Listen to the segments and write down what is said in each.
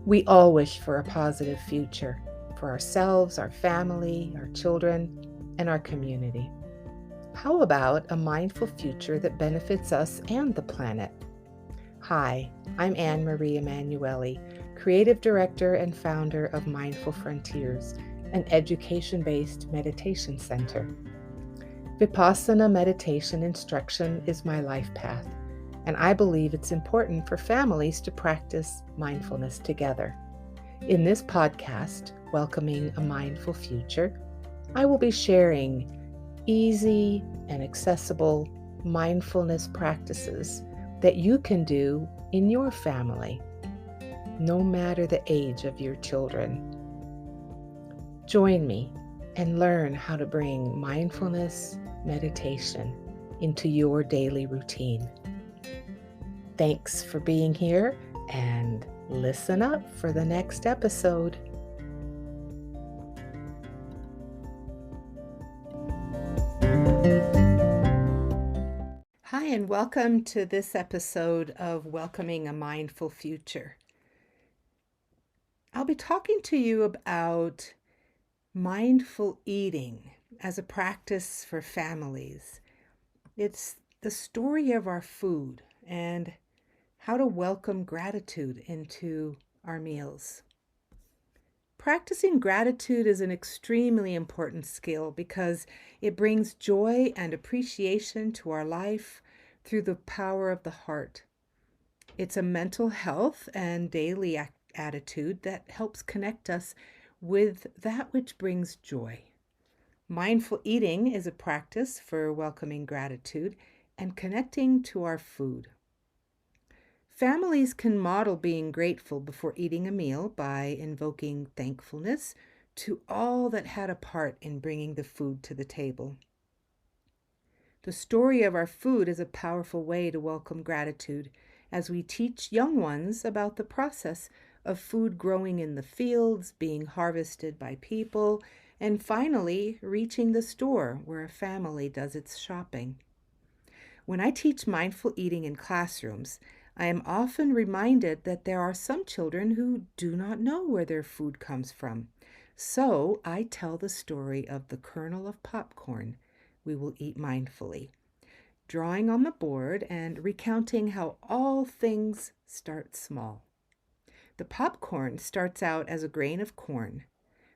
We all wish for a positive future for ourselves, our family, our children, and our community. How about a mindful future that benefits us and the planet? Hi, I'm Anne Marie Emanuele, Creative Director and founder of Mindful Frontiers, an education-based meditation center. Vipassana meditation instruction is my life path, and I believe it's important for families to practice mindfulness together. In this podcast, Welcoming a Mindful Future, I will be sharing easy and accessible mindfulness practices that you can do in your family, no matter the age of your children. Join me and learn how to bring mindfulness meditation into your daily routine. Thanks for being here, and listen up for the next episode. Hi, and welcome to this episode of Welcoming a Mindful Future. I'll be talking to you about mindful eating as a practice for families. It's the story of our food and how to welcome gratitude into our meals. Practicing gratitude is an extremely important skill because it brings joy and appreciation to our life through the power of the heart. It's a mental health and daily attitude that helps connect us with that which brings joy. Mindful eating is a practice for welcoming gratitude and connecting to our food. Families can model being grateful before eating a meal by invoking thankfulness to all that had a part in bringing the food to the table. The story of our food is a powerful way to welcome gratitude as we teach young ones about the process of food growing in the fields, being harvested by people, and finally reaching the store where a family does its shopping. When I teach mindful eating in classrooms, I am often reminded that there are some children who do not know where their food comes from. So I tell the story of the kernel of popcorn we will eat mindfully, drawing on the board and recounting how all things start small. The popcorn starts out as a grain of corn,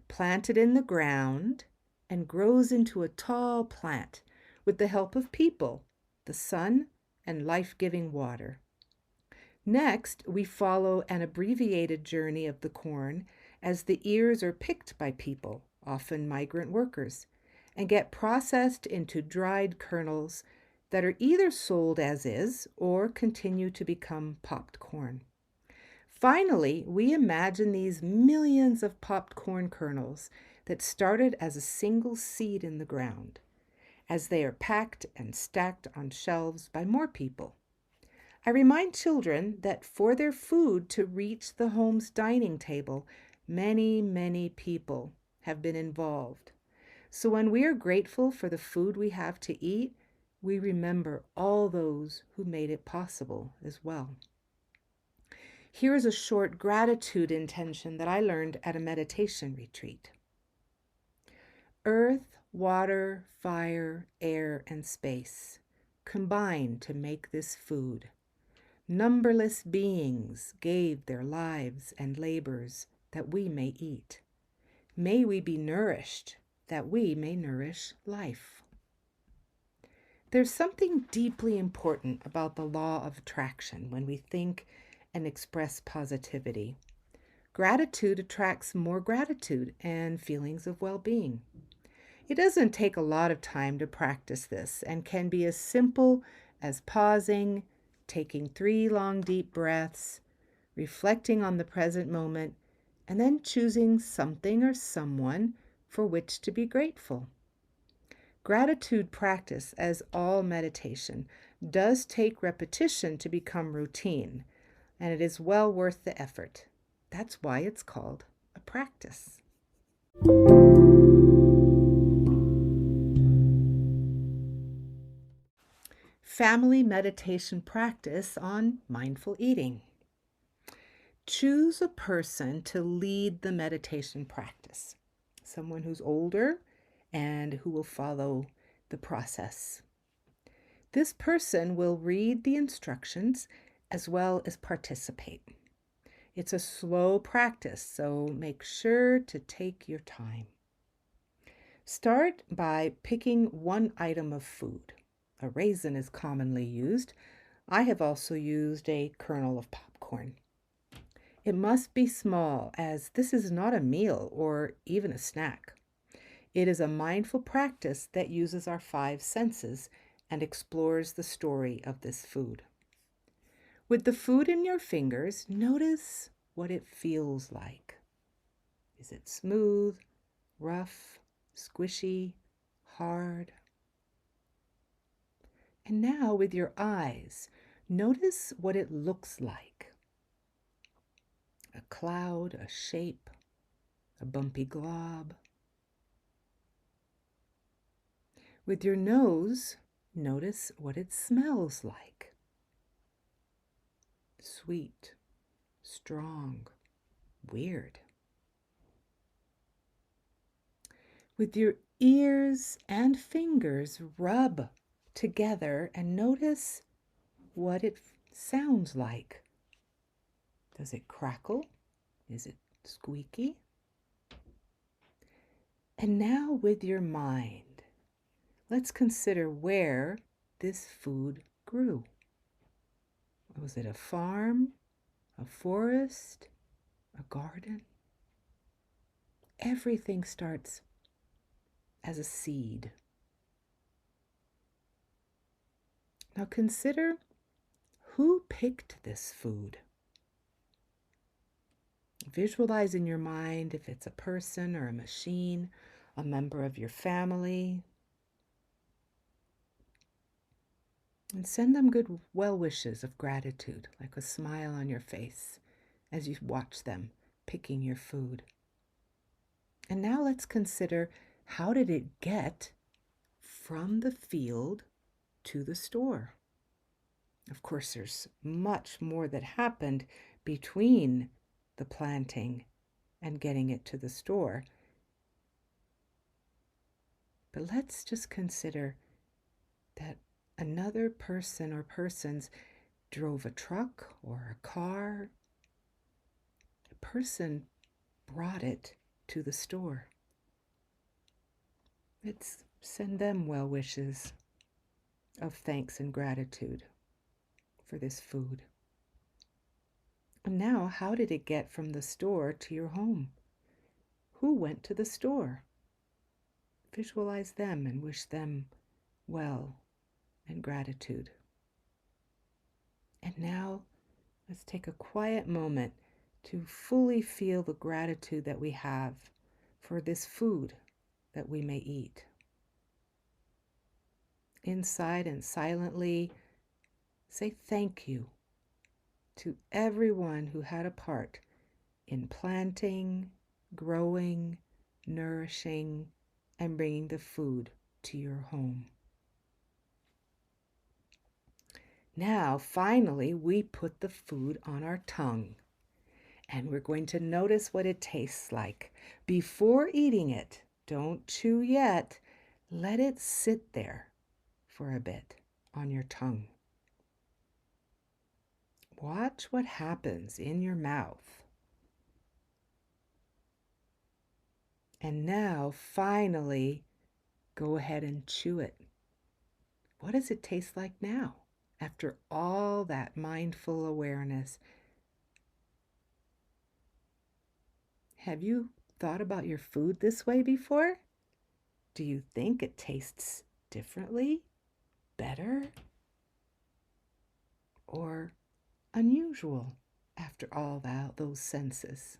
planted in the ground, and grows into a tall plant with the help of people, the sun, and life-giving water. Next, we follow an abbreviated journey of the corn as the ears are picked by people, often migrant workers, and get processed into dried kernels that are either sold as is or continue to become popped corn. Finally, we imagine these millions of popped corn kernels that started as a single seed in the ground, as they are packed and stacked on shelves by more people. I remind children that for their food to reach the home's dining table, many, many people have been involved. So when we are grateful for the food we have to eat, we remember all those who made it possible as well. Here is a short gratitude intention that I learned at a meditation retreat. Earth, water, fire, air, and space combine to make this food. Numberless beings gave their lives and labors that we may eat. May we be nourished, that we may nourish life. There's something deeply important about the law of attraction when we think and express positivity. Gratitude attracts more gratitude and feelings of well-being. It doesn't take a lot of time to practice this and can be as simple as pausing, taking 3 long deep breaths, reflecting on the present moment, and then choosing something or someone for which to be grateful. Gratitude practice, as all meditation, does take repetition to become routine, and it is well worth the effort. That's why it's called a practice. Family meditation practice on mindful eating. choose a person to lead the meditation practice, someone who's older and who will follow the process. This person will read the instructions as well as participate. It's a slow practice, so make sure to take your time. Start by picking one item of food. A raisin is commonly used. I have also used a kernel of popcorn. It must be small, as this is not a meal or even a snack. It is a mindful practice that uses our 5 senses and explores the story of this food. With the food in your fingers, notice what it feels like. Is it smooth, rough, squishy, hard? And now with your eyes, notice what it looks like. A cloud, a shape, a bumpy glob. With your nose, notice what it smells like. Sweet, strong, weird. With your ears and fingers, rub together and notice what it sounds like. Does it crackle? Is it squeaky? And now with your mind, let's consider where this food grew. Was it a farm, a forest, a garden? Everything starts as a seed. Now consider who picked this food. Visualize in your mind if it's a person or a machine, a member of your family. And send them good well wishes of gratitude, like a smile on your face as you watch them picking your food. And now let's consider, how did it get from the field to the store? Of course, there's much more that happened between the planting and getting it to the store. But let's just consider that another person or persons drove a truck or a car. A person brought it to the store. Let's send them well wishes of thanks and gratitude for this food. And now, how did it get from the store to your home? Who went to the store? Visualize them and wish them well and gratitude. And now, let's take a quiet moment to fully feel the gratitude that we have for this food that we may eat. Inside and silently say thank you to everyone who had a part in planting, growing, nourishing, and bringing the food to your home. Now, finally, we put the food on our tongue, and we're going to notice what it tastes like. Before eating it, don't chew yet. Let it sit there for a bit on your tongue. Watch what happens in your mouth. And now, finally, go ahead and chew it. What does it taste like now, after all that mindful awareness? Have you thought about your food this way before? Do you think it tastes differently, better, or unusual after all those senses?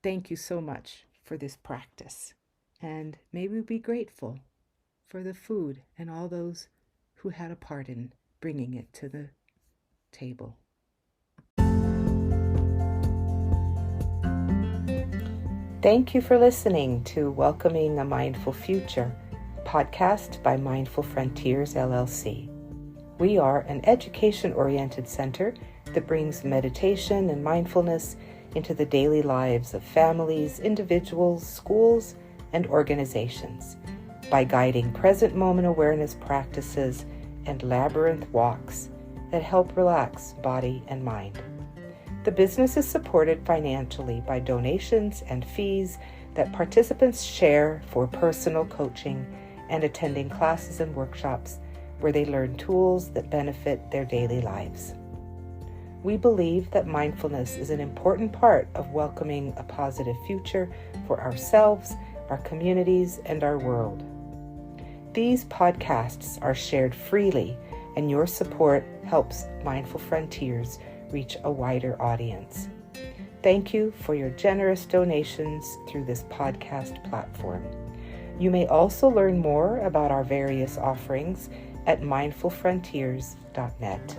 Thank you so much for this practice, and may we be grateful for the food and all those who had a part in bringing it to the table. Thank you for listening to Welcoming a Mindful Future, podcast by Mindful Frontiers, LLC. We are an education-oriented center that brings meditation and mindfulness into the daily lives of families, individuals, schools, and organizations by guiding present moment awareness practices and labyrinth walks that help relax body and mind. The business is supported financially by donations and fees that participants share for personal coaching and attending classes and workshops where they learn tools that benefit their daily lives. We believe that mindfulness is an important part of welcoming a positive future for ourselves, our communities, and our world. These podcasts are shared freely, and your support helps Mindful Frontiers reach a wider audience. Thank you for your generous donations through this podcast platform. You may also learn more about our various offerings at mindfulfrontiers.net.